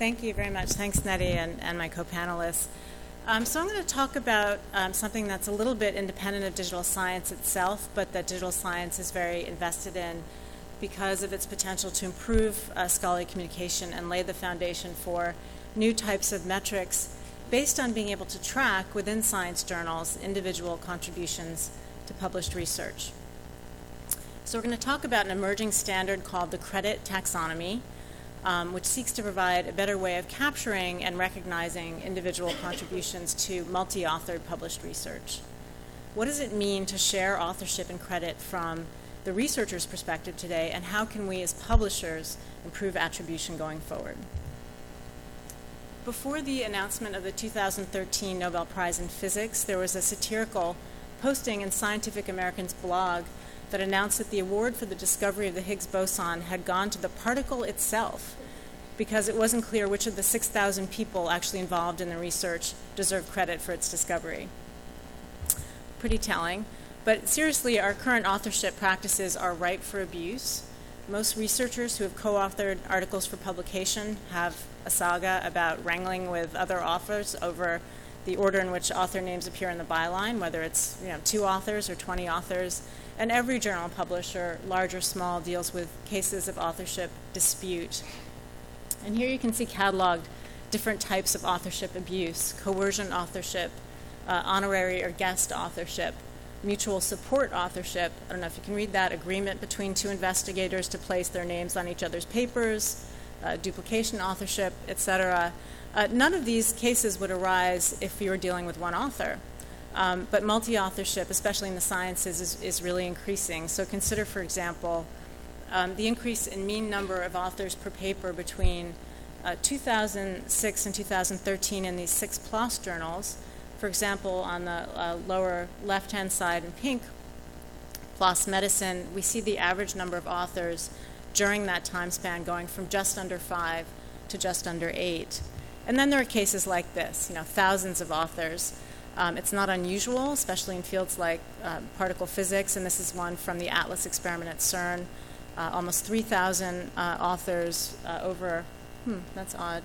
Thank you very much. Thanks, Nettie, and my co-panelists. So I'm going to talk about something that's a little bit independent of digital science itself, but that digital science is very invested in because of its potential to improve scholarly communication and lay the foundation for new types of metrics based on being able to track within science journals individual contributions to published research. So we're going to talk about an emerging standard called the credit taxonomy, which seeks to provide a better way of capturing and recognizing individual contributions to multi-authored published research. What does it mean to share authorship and credit from the researcher's perspective today, and how can we as publishers improve attribution going forward? Before the announcement of the 2013 Nobel Prize in Physics, there was a satirical posting in Scientific American's blog that announced that the award for the discovery of the Higgs boson had gone to the particle itself because it wasn't clear which of the 6,000 people actually involved in the research deserved credit for its discovery. Pretty telling. But seriously, our current authorship practices are ripe for abuse. Most researchers who have co-authored articles for publication have a saga about wrangling with other authors over the order in which author names appear in the byline, whether it's 2 authors or 20 authors. And every journal publisher, large or small, deals with cases of authorship dispute. And here you can see cataloged different types of authorship abuse: coercion authorship, honorary or guest authorship, mutual support authorship. I don't know if you can read that: agreement between 2 investigators to place their names on each other's papers, duplication authorship, etc. None of these cases would arise if we were dealing with one author. But multi-authorship, especially in the sciences, is really increasing. So consider, for example, the increase in mean number of authors per paper between 2006 and 2013 in these 6 PLOS journals. For example, on the lower left-hand side in pink, PLOS Medicine, we see the average number of authors during that time span going from just under 5 to just under 8. And then there are cases like this, thousands of authors. It's not unusual, especially in fields like particle physics, and this is one from the ATLAS experiment at CERN. Almost 3,000 authors over, that's odd,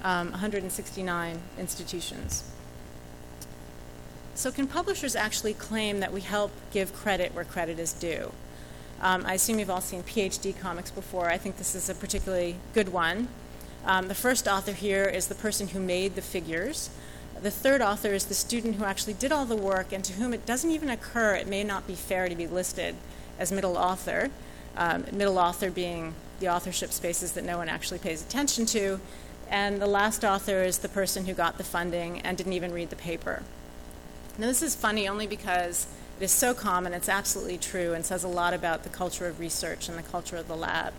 169 institutions. So can publishers actually claim that we help give credit where credit is due? I assume you've all seen PhD comics before. I think this is a particularly good one. The first author here is the person who made the figures. The third author is the student who actually did all the work and to whom it doesn't even occur it may not be fair to be listed as middle author being the authorship spaces that no one actually pays attention to. And the last author is the person who got the funding and didn't even read the paper. Now, this is funny only because it is so common, it's absolutely true, and says a lot about the culture of research and the culture of the lab.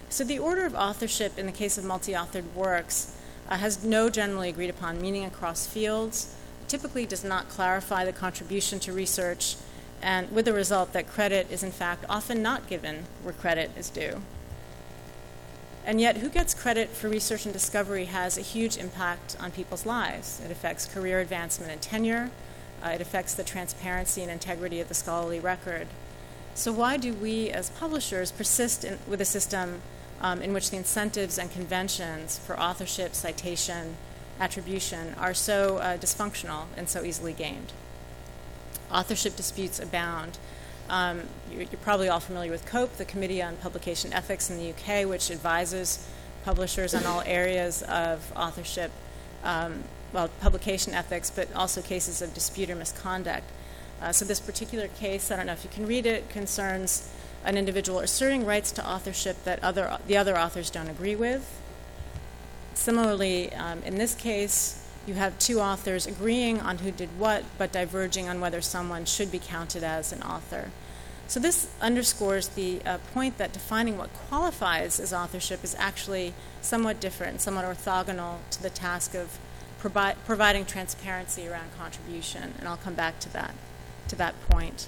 So the order of authorship in the case of multi-authored works has no generally agreed upon meaning across fields, typically does not clarify the contribution to research, and with the result that credit is in fact often not given where credit is due. And yet, who gets credit for research and discovery has a huge impact on people's lives. It affects career advancement and tenure. It affects the transparency and integrity of the scholarly record. So why do we as publishers persist with a system in which the incentives and conventions for authorship, citation, attribution are so dysfunctional and so easily gamed? Authorship disputes abound. You're probably all familiar with COPE, the Committee on Publication Ethics in the UK, which advises publishers on all areas of authorship, publication ethics, but also cases of dispute or misconduct. So this particular case, I don't know if you can read it, concerns an individual asserting rights to authorship that the other authors don't agree with. Similarly, in this case, you have 2 authors agreeing on who did what, but diverging on whether someone should be counted as an author. So this underscores the point that defining what qualifies as authorship is actually somewhat different, somewhat orthogonal to the task of providing transparency around contribution, and I'll come back to that point.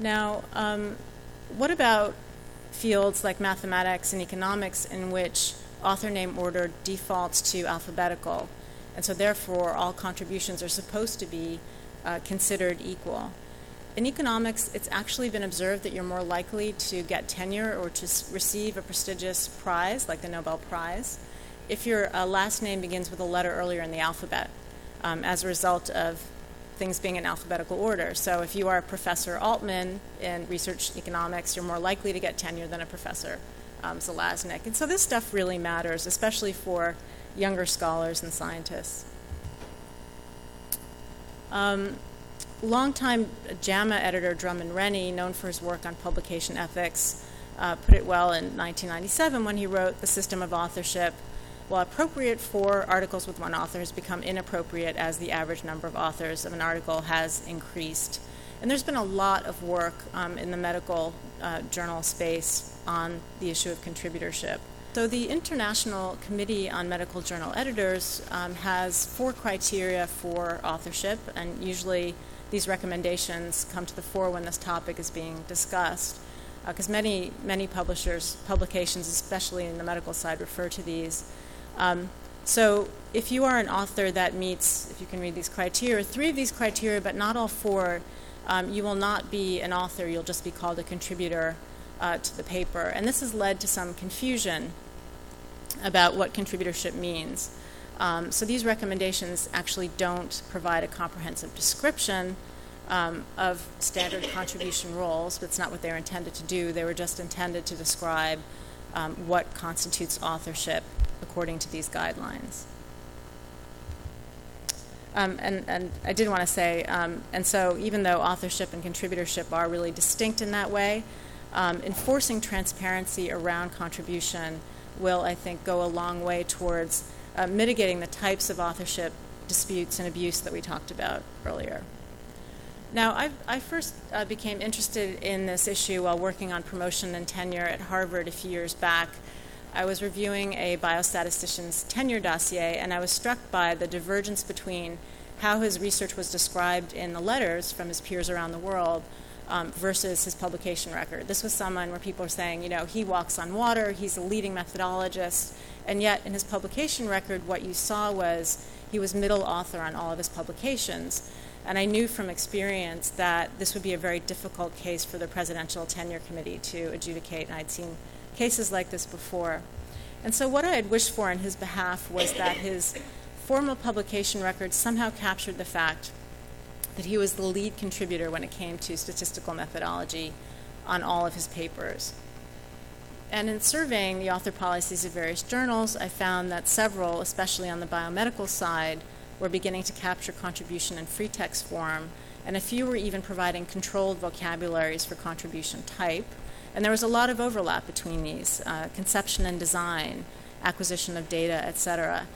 Now, what about fields like mathematics and economics in which author name order defaults to alphabetical, and so therefore all contributions are supposed to be considered equal? in economics, it's actually been observed that you're more likely to get tenure or to receive a prestigious prize, like the Nobel Prize, if your last name begins with a letter earlier in the alphabet, as a result of things being in alphabetical order. So if you are Professor Altman in research economics, you're more likely to get tenure than a Professor Zelaznik. And so this stuff really matters, especially for younger scholars and scientists. Longtime JAMA editor Drummond Rennie, known for his work on publication ethics, put it well in 1997 when he wrote, "The system of authorship, while appropriate for articles with one author, has become inappropriate as the average number of authors of an article has increased." And there's been a lot of work in the medical journal space on the issue of contributorship. So the International Committee on Medical Journal Editors has 4 criteria for authorship, and usually these recommendations come to the fore when this topic is being discussed, because many publications, especially in the medical side, refer to these. So if you are an author that meets, if you can read these criteria, 3 of these criteria, but not all 4, you will not be an author, you'll just be called a contributor to the paper. And this has led to some confusion about what contributorship means. So these recommendations actually don't provide a comprehensive description of standard contribution roles, but it's not what they were intended to do. They were just intended to describe what constitutes authorship according to these guidelines. And I did want to say, and so even though authorship and contributorship are really distinct in that way, enforcing transparency around contribution will, I think, go a long way towards mitigating the types of authorship disputes and abuse that we talked about earlier. Now, I first became interested in this issue while working on promotion and tenure at Harvard a few years back. I was reviewing a biostatistician's tenure dossier, and I was struck by the divergence between how his research was described in the letters from his peers around the world versus his publication record. This was someone where people are saying, you know, he walks on water, he's a leading methodologist, and yet in his publication record, what you saw was he was middle author on all of his publications. And I knew from experience that this would be a very difficult case for the Presidential Tenure Committee to adjudicate, and I'd seen cases like this before. And so what I had wished for in his behalf was that his formal publication record somehow captured the fact that he was the lead contributor when it came to statistical methodology on all of his papers. And in surveying the author policies of various journals, I found that several, especially on the biomedical side, were beginning to capture contribution in free text form, and a few were even providing controlled vocabularies for contribution type. And there was a lot of overlap between these, conception and design, acquisition of data, etc.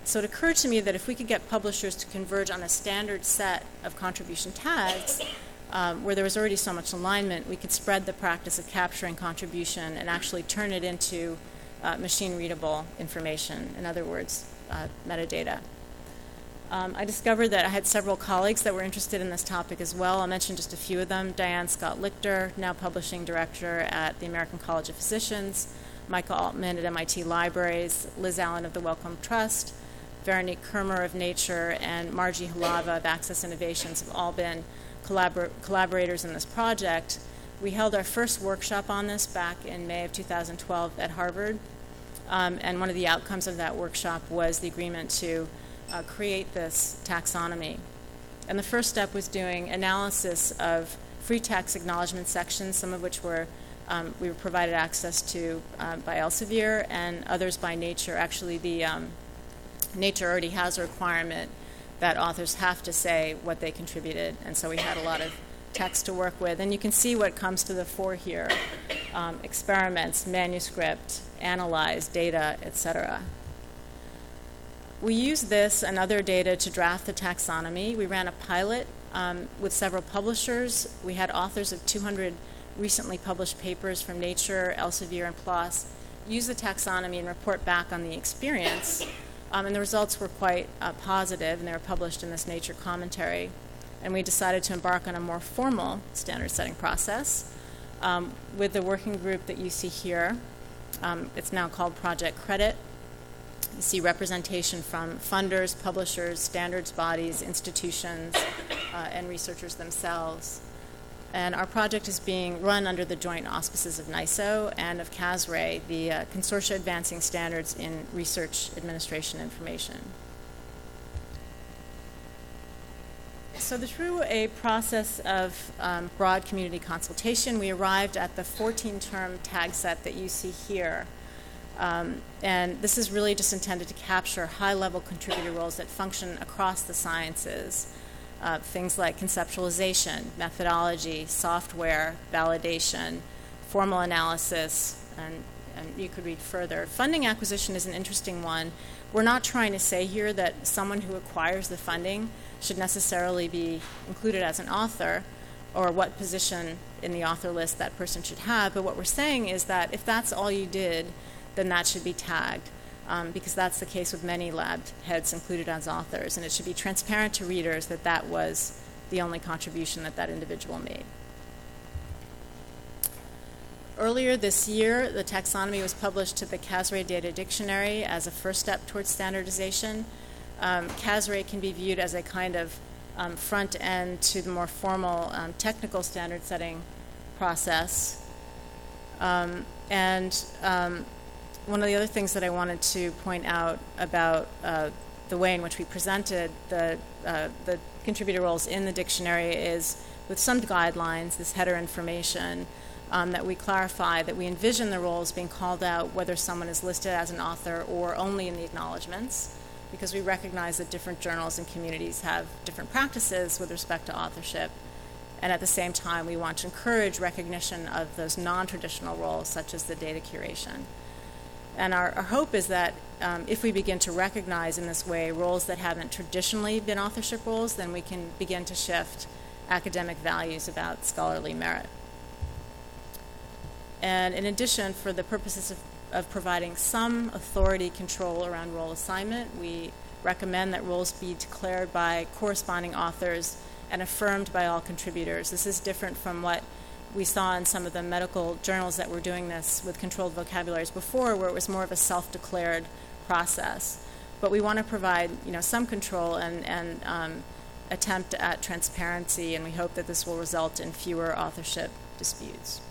So it occurred to me that if we could get publishers to converge on a standard set of contribution tags, where there was already so much alignment, we could spread the practice of capturing contribution and actually turn it into machine-readable information, in other words, metadata. I discovered that I had several colleagues that were interested in this topic as well. I'll mention just a few of them. Diane Scott Lichter, now publishing director at the American College of Physicians, Michael Altman at MIT Libraries, Liz Allen of the Wellcome Trust, Veronique Kermer of Nature, and Margie Halava of Access Innovations have all been collaborators in this project. We held our first workshop on this back in May of 2012 at Harvard, and one of the outcomes of that workshop was the agreement to create this taxonomy. And the first step was doing analysis of free text acknowledgement sections, some of which were we were provided access to by Elsevier, and others by Nature. Actually, the Nature already has a requirement that authors have to say what they contributed, and so we had a lot of text to work with. And you can see what comes to the fore here: experiments, manuscript, analyze, data, etc. We used this and other data to draft the taxonomy. We ran a pilot with several publishers. We had authors of 200 recently published papers from Nature, Elsevier, and PLOS use the taxonomy and report back on the experience. And the results were quite positive, and they were published in this Nature commentary. And we decided to embark on a more formal standard-setting process with the working group that you see here. It's now called Project Credit. You see representation from funders, publishers, standards bodies, institutions, and researchers themselves. And our project is being run under the joint auspices of NISO and of CASRA, the Consortia Advancing Standards in Research Administration Information. So through a process of broad community consultation, we arrived at the 14-term tag set that you see here. And this is really just intended to capture high-level contributor roles that function across the sciences. Things like conceptualization, methodology, software, validation, formal analysis, and you could read further. Funding acquisition is an interesting one. We're not trying to say here that someone who acquires the funding should necessarily be included as an author or what position in the author list that person should have, but what we're saying is that if that's all you did, then that should be tagged. Because that's the case with many lab heads included as authors, and it should be transparent to readers that that was the only contribution that that individual made. Earlier this year, the taxonomy was published to the CASRA Data Dictionary as a first step towards standardization. CASRA can be viewed as a kind of front end to the more formal technical standard setting process. One of the other things that I wanted to point out about the way in which we presented the contributor roles in the dictionary is with some guidelines, this header information, that we clarify that we envision the roles being called out whether someone is listed as an author or only in the acknowledgments, because we recognize that different journals and communities have different practices with respect to authorship. And at the same time, we want to encourage recognition of those non-traditional roles, such as the data curation. And our hope is that if we begin to recognize in this way roles that haven't traditionally been authorship roles, then we can begin to shift academic values about scholarly merit. And in addition, for the purposes of providing some authority control around role assignment, we recommend that roles be declared by corresponding authors and affirmed by all contributors. This is different from what we saw in some of the medical journals that were doing this with controlled vocabularies before, where it was more of a self-declared process. But we want to provide, some control and attempt at transparency, and we hope that this will result in fewer authorship disputes.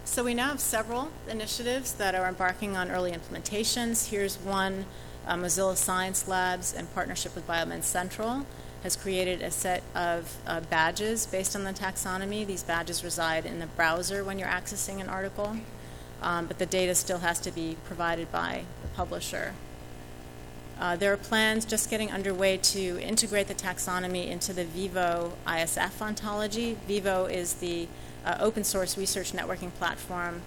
So we now have several initiatives that are embarking on early implementations. Here's one, Mozilla Science Labs, in partnership with Biomed Central, has created a set of badges based on the taxonomy. These badges reside in the browser when you're accessing an article, but the data still has to be provided by the publisher. There are plans just getting underway to integrate the taxonomy into the Vivo ISF ontology. Vivo is the open source research networking platform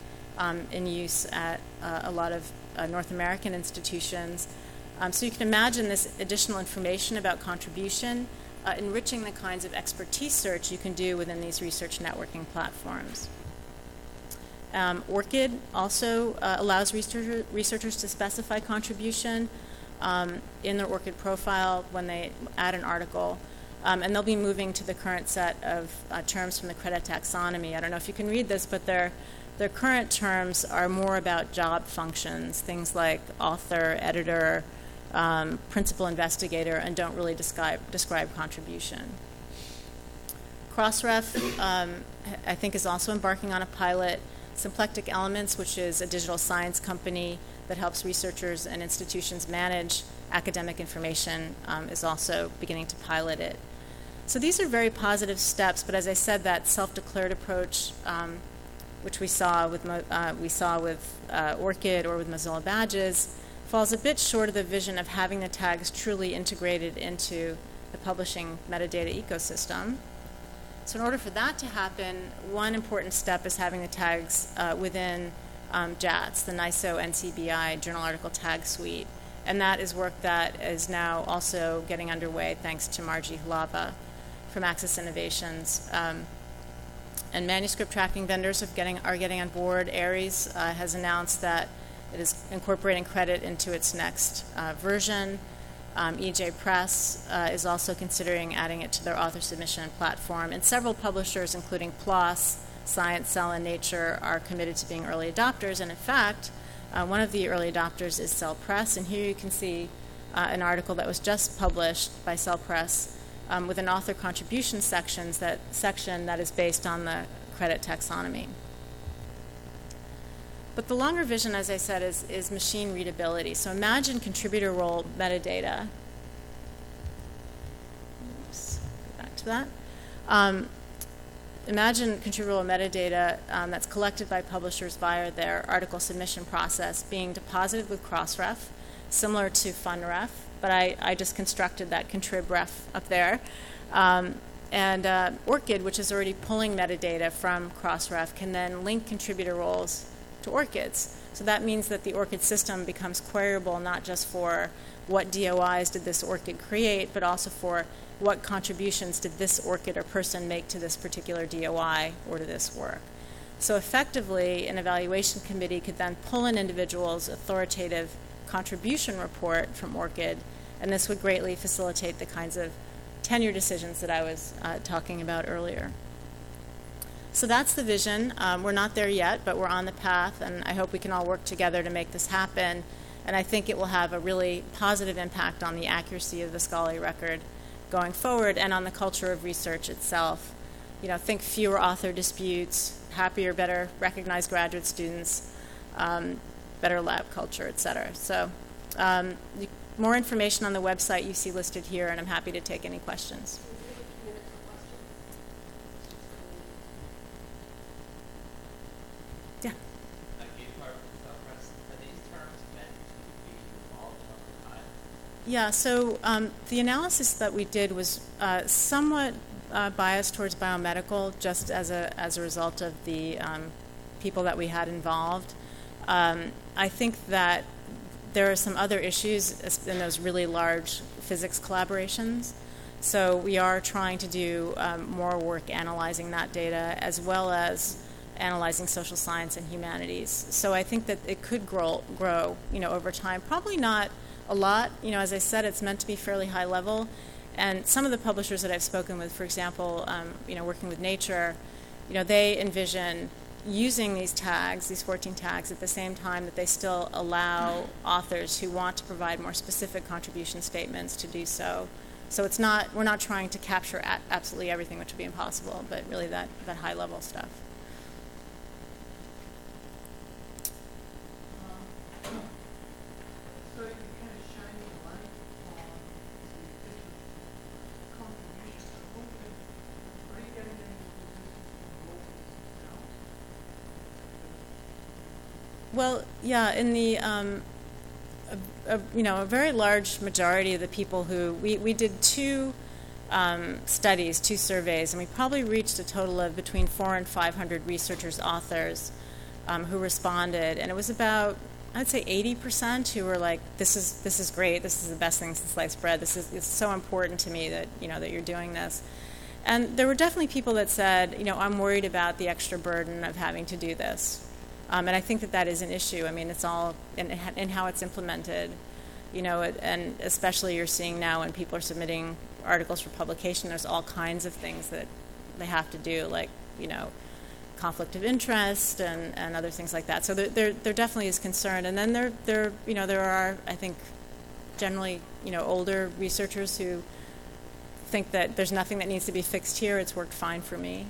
in use at a lot of North American institutions. So you can imagine this additional information about contribution enriching the kinds of expertise search you can do within these research networking platforms. ORCID also allows researchers to specify contribution in their ORCID profile when they add an article. And they'll be moving to the current set of terms from the credit taxonomy. I don't know if you can read this, but their current terms are more about job functions, things like author, editor, principal investigator, and don't really describe contribution. Crossref, I think, is also embarking on a pilot. Symplectic Elements, which is a digital science company that helps researchers and institutions manage academic information, is also beginning to pilot it. So these are very positive steps, but as I said, that self-declared approach, which we saw with ORCID or with Mozilla Badges, falls a bit short of the vision of having the tags truly integrated into the publishing metadata ecosystem. So in order for that to happen, one important step is having the tags within JATS, the NISO NCBI Journal Article Tag Suite. And that is work that is now also getting underway thanks to Margie Hlava from Access Innovations. And manuscript tracking vendors are getting on board. Ares has announced that it is incorporating credit into its next version. EJ Press is also considering adding it to their author submission platform. And several publishers, including PLOS, Science, Cell, and Nature, are committed to being early adopters. And in fact, one of the early adopters is Cell Press. And here you can see an article that was just published by Cell Press with an author contribution section that is based on the credit taxonomy. But the longer vision, as I said, is machine readability. So imagine contributor role metadata. Oops, go back to that. Imagine contributor role metadata that's collected by publishers via their article submission process being deposited with Crossref, similar to FundRef, but I just constructed that contribref up there. And ORCID, which is already pulling metadata from Crossref, can then link contributor roles to ORCIDs. So that means that the ORCID system becomes queryable not just for what DOIs did this ORCID create, but also for what contributions did this ORCID or person make to this particular DOI or to this work. So effectively, an evaluation committee could then pull an individual's authoritative contribution report from ORCID, and this would greatly facilitate the kinds of tenure decisions that I was talking about earlier. So that's the vision. We're not there yet, but we're on the path, and I hope we can all work together to make this happen. And I think it will have a really positive impact on the accuracy of the scholarly record going forward and on the culture of research itself. You know, think fewer author disputes, happier, better recognized graduate students, better lab culture, et cetera. So more information on the website you see listed here, and I'm happy to take any questions. Yeah. Yeah, so the analysis that we did was somewhat biased towards biomedical, just as a result of the people that we had involved. I think that there are some other issues in those really large physics collaborations. So we are trying to do more work analyzing that data, as well as analyzing social science and humanities. So I think that it could grow, over time. Probably not a lot. As I said, it's meant to be fairly high level. And some of the publishers that I've spoken with, for example, working with Nature, they envision using these tags, these 14 tags, at the same time that they still allow authors who want to provide more specific contribution statements to do so. So we're not trying to capture absolutely everything, which would be impossible, but really that high level stuff. Well, yeah, in the a very large majority of the people who we did two studies, two surveys, and we probably reached a total of between 400 and 500 researchers, authors who responded, and it was about, I'd say 80% who were like, this is great, this is the best thing since sliced bread, it's so important to me that that you're doing this. And there were definitely people that said, I'm worried about the extra burden of having to do this. And I think that is an issue. I mean, it's all in how it's implemented, and especially you're seeing now when people are submitting articles for publication, there's all kinds of things that they have to do, like, conflict of interest and other things like that. So there definitely is concern. And then there are, I think, generally, older researchers who think that there's nothing that needs to be fixed here. It's worked fine for me.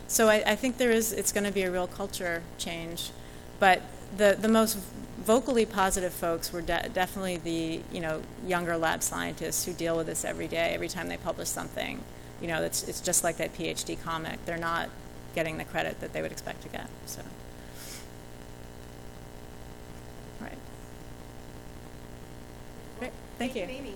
So I think it's going to be a real culture change. But the most vocally positive folks were definitely the younger lab scientists who deal with this every day, every time they publish something. It's just like that PhD comic. They're not getting the credit that they would expect to get. So, right. Great. Thank you. Amy.